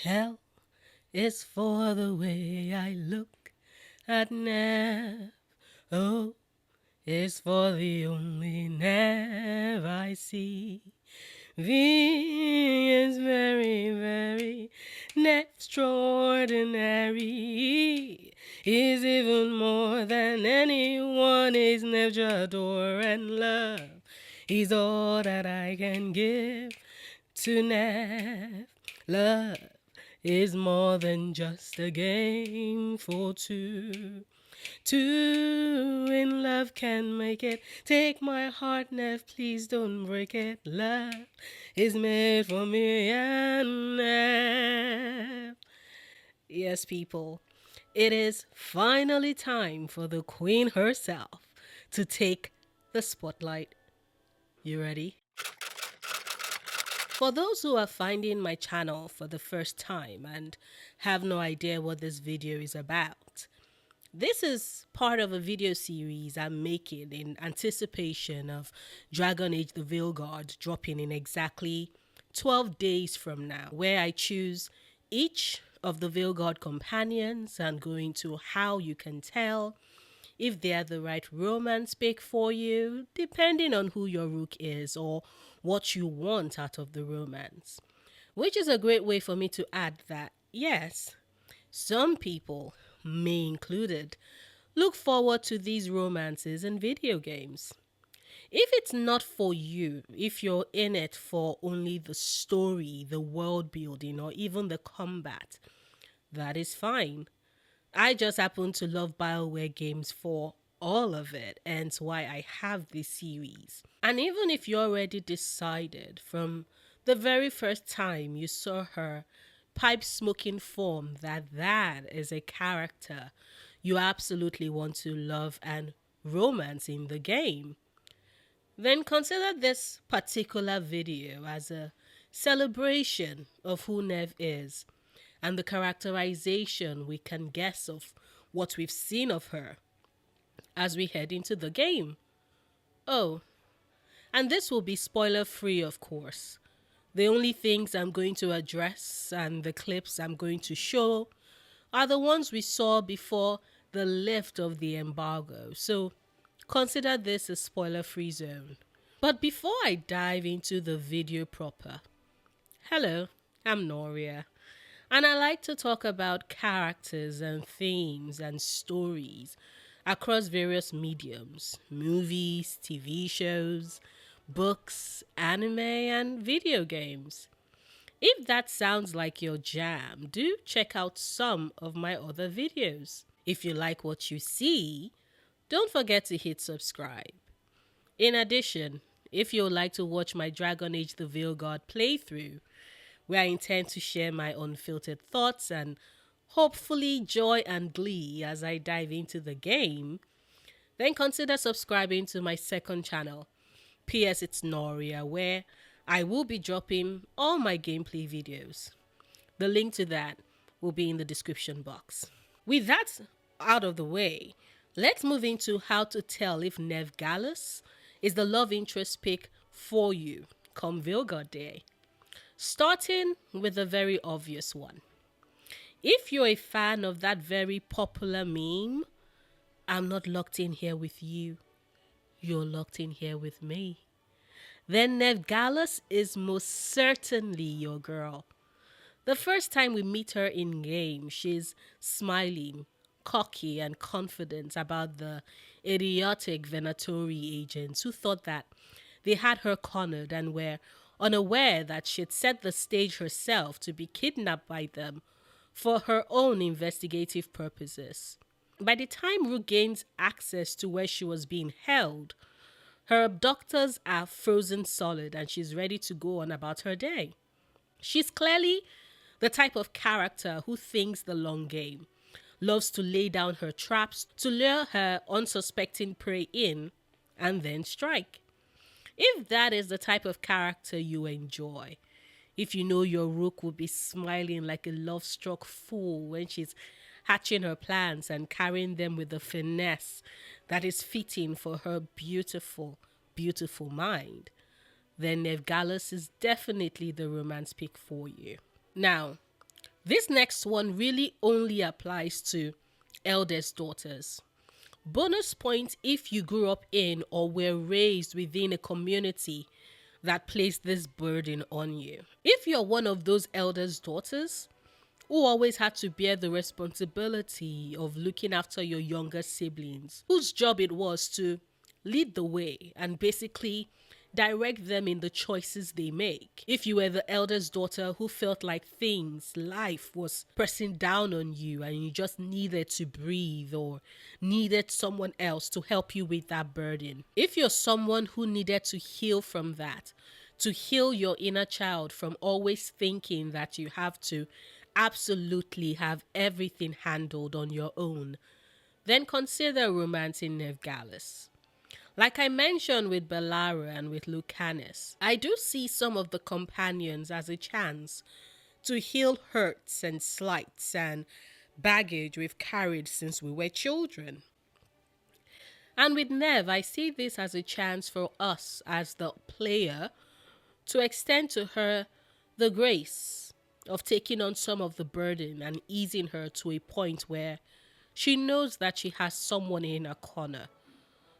Hell is for the way I look at Neve. Oh, is for the only Neve I see. V is very, very extraordinary. Is even more than anyone is never adore and love. He's all that I can give to Neve. Love is more than just a game for two. Two in love can make it. Take my heart, Nev, please don't break it. Love is made for me and Nev. Yes, people, it is finally time for the queen herself to take the spotlight. You ready? For those who are finding my channel for the first time and have no idea what this video is about, this is part of a video series I'm making in anticipation of Dragon Age the Veilguard dropping in exactly 12 days from now, where I choose each of the Veilguard companions and go into how you can tell if they're the right romance pick for you, depending on who your rook is or what you want out of the romance. Which is a great way for me to add that, yes, some people, me included, look forward to these romances in video games. If it's not for you, if you're in it for only the story, the world building, or even the combat, that is fine. I just happen to love BioWare games for all of it, and it's why I have this series. And even if you already decided from the very first time you saw her pipe smoking form that is a character you absolutely want to love and romance in the game, then consider this particular video as a celebration of who Neve is and the characterization we can guess of what we've seen of her as we head into the game. Oh, and this will be spoiler free, of course. The only things I'm going to address and the clips I'm going to show are the ones we saw before the lift of the embargo, so consider this a spoiler free zone. But before I dive into the video proper, hello, I'm Noria, and I like to talk about characters and themes and stories across various mediums: movies, TV shows, books, anime, and video games. If that sounds like your jam, do check out some of my other videos. If you like what you see, don't forget to hit subscribe. In addition, if you would like to watch my Dragon Age the Veilguard playthrough, where I intend to share my unfiltered thoughts and hopefully joy and glee as I dive into the game, then consider subscribing to my second channel, PS It's Noria, where I will be dropping all my gameplay videos. The link to that will be in the description box. With that out of the way, let's move into how to tell if Neve Gallus is the love interest pick for you come Veilguard Day. Starting with the very obvious one. If you're a fan of that very popular meme, I'm not locked in here with you, you're locked in here with me, then Neve Gallus is most certainly your girl. The first time we meet her in game, she's smiling, cocky, and confident about the idiotic Venatori agents who thought that they had her cornered and were unaware that she'd set the stage herself to be kidnapped by them for her own investigative purposes. By the time Rook gains access to where she was being held, her abductors are frozen solid and she's ready to go on about her day. She's clearly the type of character who thinks the long game, loves to lay down her traps to lure her unsuspecting prey in and then strike. If that is the type of character you enjoy, if you know your rook will be smiling like a love-struck fool when she's hatching her plans and carrying them with the finesse that is fitting for her beautiful, beautiful mind, then Neve Gallus is definitely the romance pick for you. Now, This next one really only applies to eldest daughters. Bonus point if you grew up in or were raised within a community that placed this burden on you. If you're one of those eldest daughters who always had to bear the responsibility of looking after your younger siblings, whose job it was to lead the way and basically direct them in the choices they make. If you were the eldest daughter who felt like life was pressing down on you and you just needed to breathe or needed someone else to help you with that burden. If you're someone who needed to heal from that, to heal your inner child from always thinking that you have to absolutely have everything handled on your own, then consider romancing Neve Gallus. Like I mentioned with Belara and with Lucanus, I do see some of the companions as a chance to heal hurts and slights and baggage we've carried since we were children. And with Neve, I see this as a chance for us as the player to extend to her the grace of taking on some of the burden and easing her to a point where she knows that she has someone in her corner,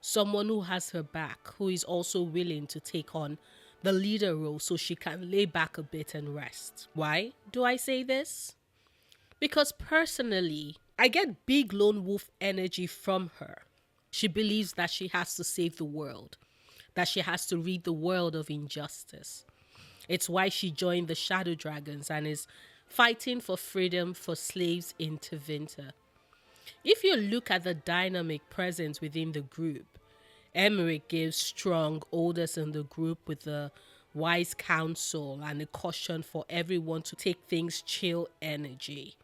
someone who has her back, who is also willing to take on the leader role so she can lay back a bit and rest. Why do I say this? Because personally, I get big lone wolf energy from her. She believes that she has to save the world, that she has to rid the world of injustice. It's why she joined the Shadow Dragons and is fighting for freedom for slaves in Tevinter. If you look at the dynamic presence within the group, Emmerich gives strong oldest in the group with a wise counsel and a caution for everyone to take things chill energy.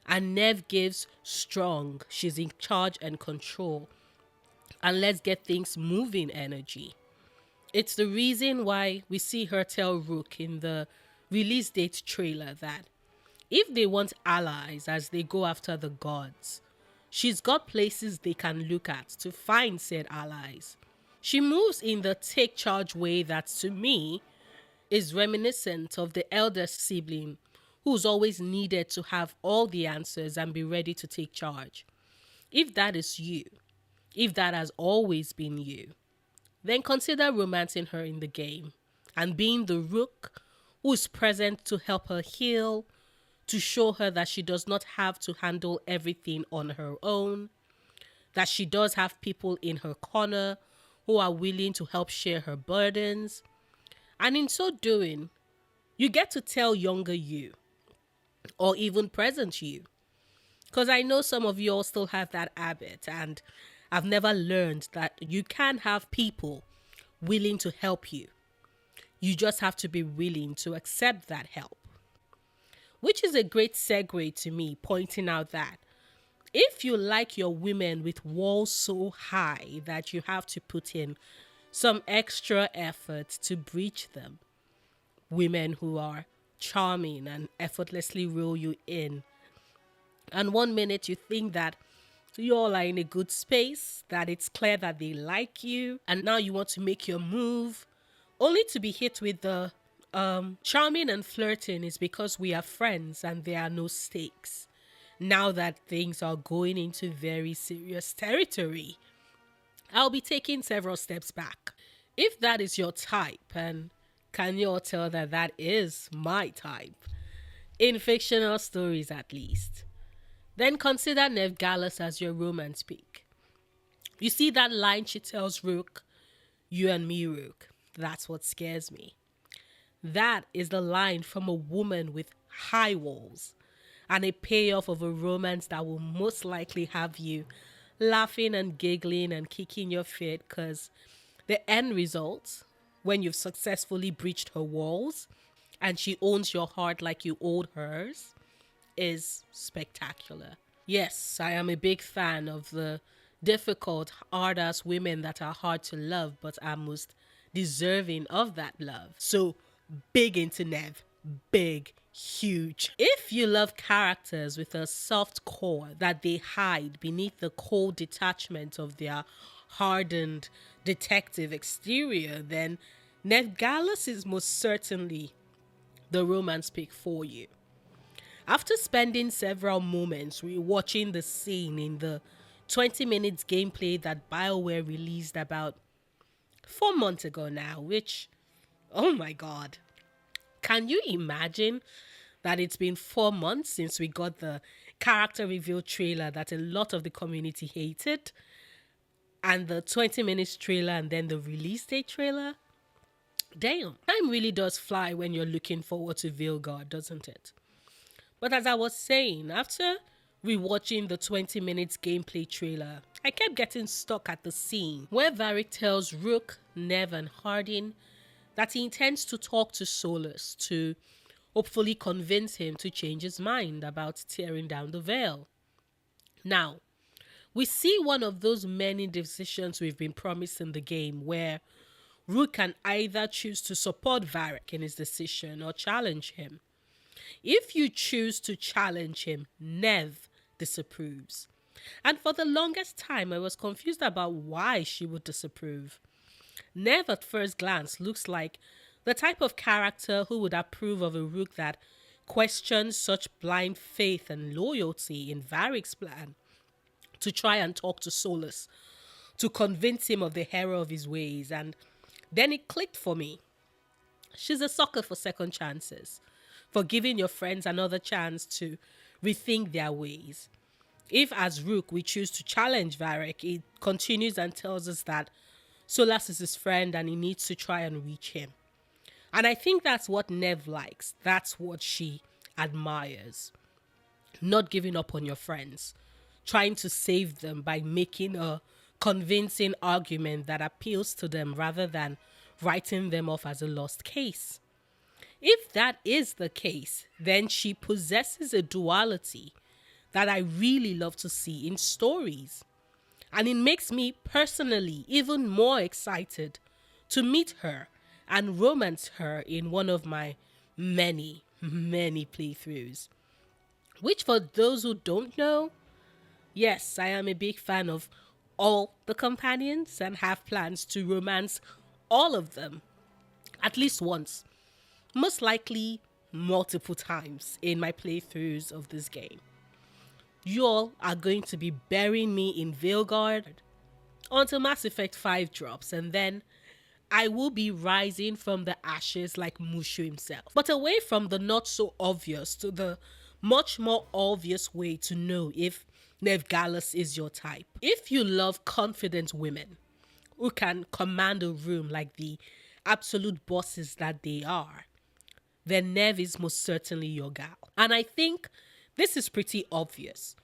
And Neve gives strong, she's in charge and control, and let's get things moving energy. It's the reason why we see her tell Rook in the release date trailer that if they want allies as they go after the gods, she's got places they can look at to find said allies. She moves in the take charge way that, to me, is reminiscent of the eldest sibling who's always needed to have all the answers and be ready to take charge. If that is you, if that has always been you, then consider romancing her in the game and being the Rook who is present to help her heal, to show her that she does not have to handle everything on her own, that she does have people in her corner who are willing to help share her burdens. And in so doing, you get to tell younger you, or even present you. Because I know some of you all still have that habit, and I've never learned that you can have people willing to help you. You just have to be willing to accept that help. Which is a great segue to me pointing out that if you like your women with walls so high that you have to put in some extra effort to breach them, women who are charming and effortlessly reel you in, and 1 minute you think that you all are in a good space, that it's clear that they like you, and now you want to make your move, only to be hit with the charming and flirting is because we are friends and there are no stakes. Now that things are going into very serious territory, I'll be taking several steps back. If that is your type, and can you all tell that that is my type, in fictional stories at least, then consider Neve Gallus as your romance pick. You see that line she tells Rook, "You and me, Rook, that's what scares me." That is the line from a woman with high walls and a payoff of a romance that will most likely have you laughing and giggling and kicking your feet, because the end result, when you've successfully breached her walls and she owns your heart like you owed hers, is spectacular. Yes, I am a big fan of the difficult, hard-ass women that are hard to love but are most deserving of that love. So big into Neve. Big, huge. If you love characters with a soft core that they hide beneath the cold detachment of their hardened detective exterior, then Neve Gallus is most certainly the romance pick for you. After spending several moments rewatching the scene in the 20 minutes gameplay that BioWare released about 4 months ago now, which, oh my god, can you imagine that it's been 4 months since we got the character reveal trailer that a lot of the community hated, and the 20 minutes trailer and then the release date trailer? Damn, time really does fly when you're looking forward to Veilguard, doesn't it? But as I was saying, after rewatching the 20 minutes gameplay trailer, I kept getting stuck at the scene where Varric tells Rook, Neve, and Hardin that he intends to talk to Solus to hopefully convince him to change his mind about tearing down the veil. Now, we see one of those many decisions we've been promised in the game where Rook can either choose to support Varric in his decision or challenge him. If you choose to challenge him, Neve disapproves. And for the longest time, I was confused about why she would disapprove. Neve at first glance looks like the type of character who would approve of a Rook that questions such blind faith and loyalty in Varric's plan to try and talk to Solus, to convince him of the error of his ways. And then it clicked for me. She's a sucker for second chances, for giving your friends another chance to rethink their ways. If, as Rook, we choose to challenge Varric, it continues and tells us that Solus is his friend and he needs to try and reach him. And I think that's what Neve likes. That's what she admires. Not giving up on your friends. Trying to save them by making a convincing argument that appeals to them rather than writing them off as a lost case. If that is the case, then she possesses a duality that I really love to see in stories. And it makes me personally even more excited to meet her and romance her in one of my many, many playthroughs. Which, for those who don't know, yes, I am a big fan of all the companions and have plans to romance all of them at least once, most likely multiple times in my playthroughs of this game. You all are going to be burying me in Veilguard until Mass Effect 5 drops, and then I will be rising from the ashes like Mushu himself. But away from the not so obvious to the much more obvious way to know if Neve Gallus is your type. If you love confident women who can command a room like the absolute bosses that they are, then Neve is most certainly your gal. And I think this is pretty obvious.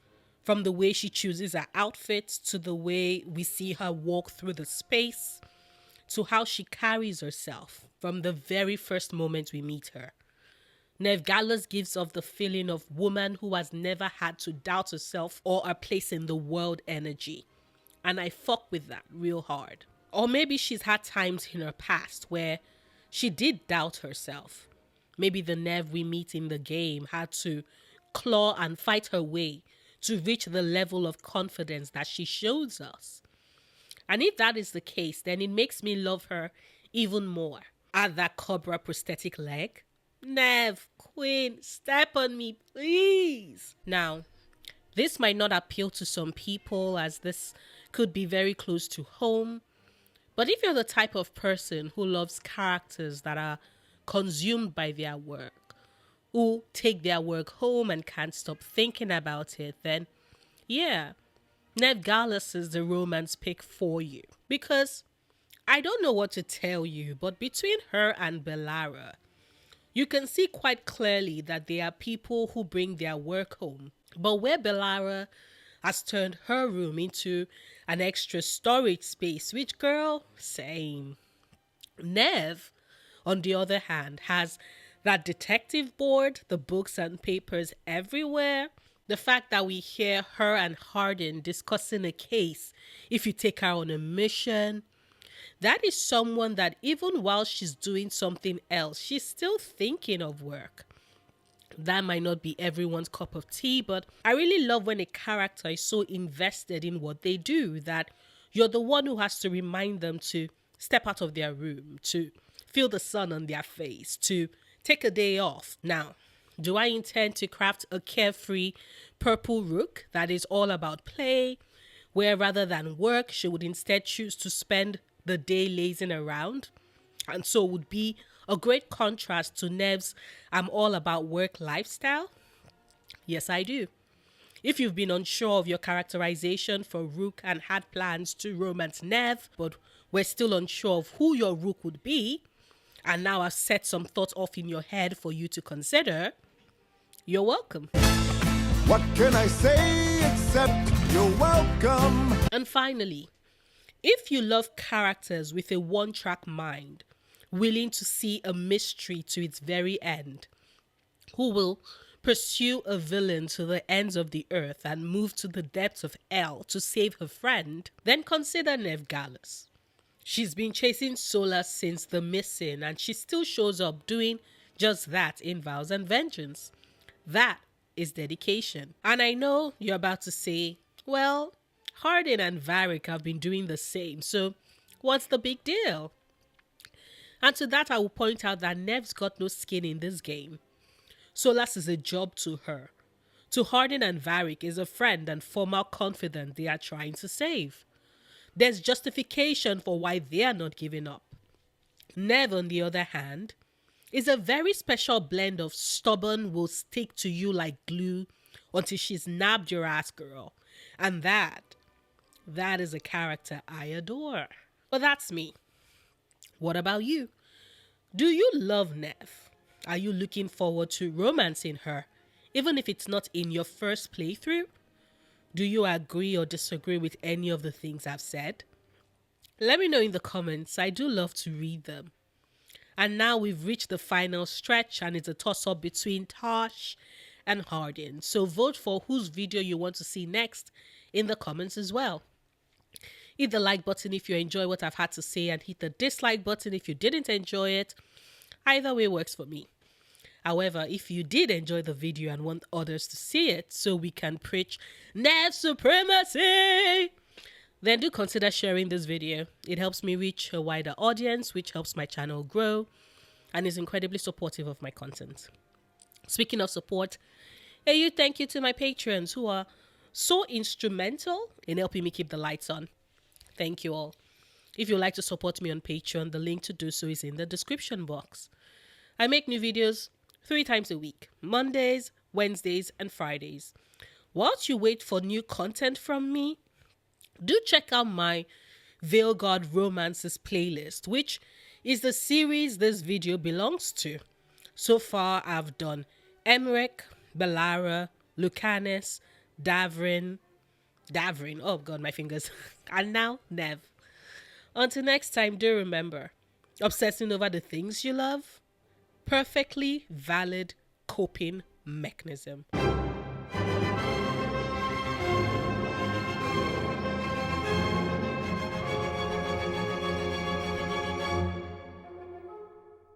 From the way she chooses her outfits, to the way we see her walk through the space, to how she carries herself from the very first moment we meet her. Neve Gallus gives off the feeling of woman who has never had to doubt herself or her place in the world energy. And I fuck with that real hard. Or maybe she's had times in her past where she did doubt herself. Maybe the Neve we meet in the game had to claw and fight her way to reach the level of confidence that she shows us. And if that is the case, then it makes me love her even more. Add that Cobra prosthetic leg. Neve, queen, step on me, please. Now, this might not appeal to some people as this could be very close to home. But if you're the type of person who loves characters that are consumed by their work, who take their work home and can't stop thinking about it, then yeah, Neve Gallus is the romance pick for you. Because I don't know what to tell you, but between her and Bellara, you can see quite clearly that they are people who bring their work home. But where Bellara has turned her room into an extra storage space, which girl, same. Neve, on the other hand, has that detective board, the books and papers everywhere. The fact that we hear her and Hardin discussing a case if you take her on a mission. That is someone that even while she's doing something else, she's still thinking of work. That might not be everyone's cup of tea, but I really love when a character is so invested in what they do that you're the one who has to remind them to step out of their room, to feel the sun on their face, to take a day off. Now, Do I intend to craft a carefree purple rook that is all about play, where rather than work, she would instead choose to spend the day lazing around? And so would be a great contrast to Neve's I'm all about work lifestyle? Yes, I do. If you've been unsure of your characterization for Rook and had plans to romance Neve, but were still unsure of who your Rook would be, and now I've set some thoughts off in your head for you to consider, you're welcome. What can I say except you're welcome? And finally, if you love characters with a one-track mind, willing to see a mystery to its very end, who will pursue a villain to the ends of the earth and move to the depths of hell to save her friend, then consider Neve Gallus. She's been chasing Sola since the missing, and she still shows up doing just that in Vows and Vengeance. That is dedication. And I know you're about to say, well, Hardin and Varric have been doing the same, so what's the big deal? And to that I will point out that Neve's got no skin in this game. Solas is a job to her. To Hardin and Varric is a friend and former confidant they are trying to save. There's justification for why they are not giving up. Neve, on the other hand, is a very special blend of stubborn will stick to you like glue until she's nabbed your ass, girl. And that is a character I adore. But that's me. What about you? Do you love Neve? Are you looking forward to romancing her, even if it's not in your first playthrough? Do you agree or disagree with any of the things I've said? Let me know in the comments. I do love to read them. And now we've reached the final stretch, and it's a toss-up between Tosh and Hardin. So vote for whose video you want to see next in the comments as well. Hit the like button if you enjoy what I've had to say, and hit the dislike button if you didn't enjoy it. Either way works for me. However, if you did enjoy the video and want others to see it so we can preach Neve supremacy, then do consider sharing this video. It helps me reach a wider audience, which helps my channel grow and is incredibly supportive of my content. Speaking of support, a huge thank you to my patrons who are so instrumental in helping me keep the lights on. Thank you all. If you'd like to support me on Patreon, the link to do so is in the description box. I make new videos 3 times a week, Mondays, Wednesdays, and Fridays. Whilst you wait for new content from me, do check out my Veil God Romances playlist, which is the series this video belongs to. So far, I've done Emmerich, Belara, Lucanus, Davrin, oh god, my fingers, and now Neve. Until next time, do remember, obsessing over the things you love, perfectly valid coping mechanism.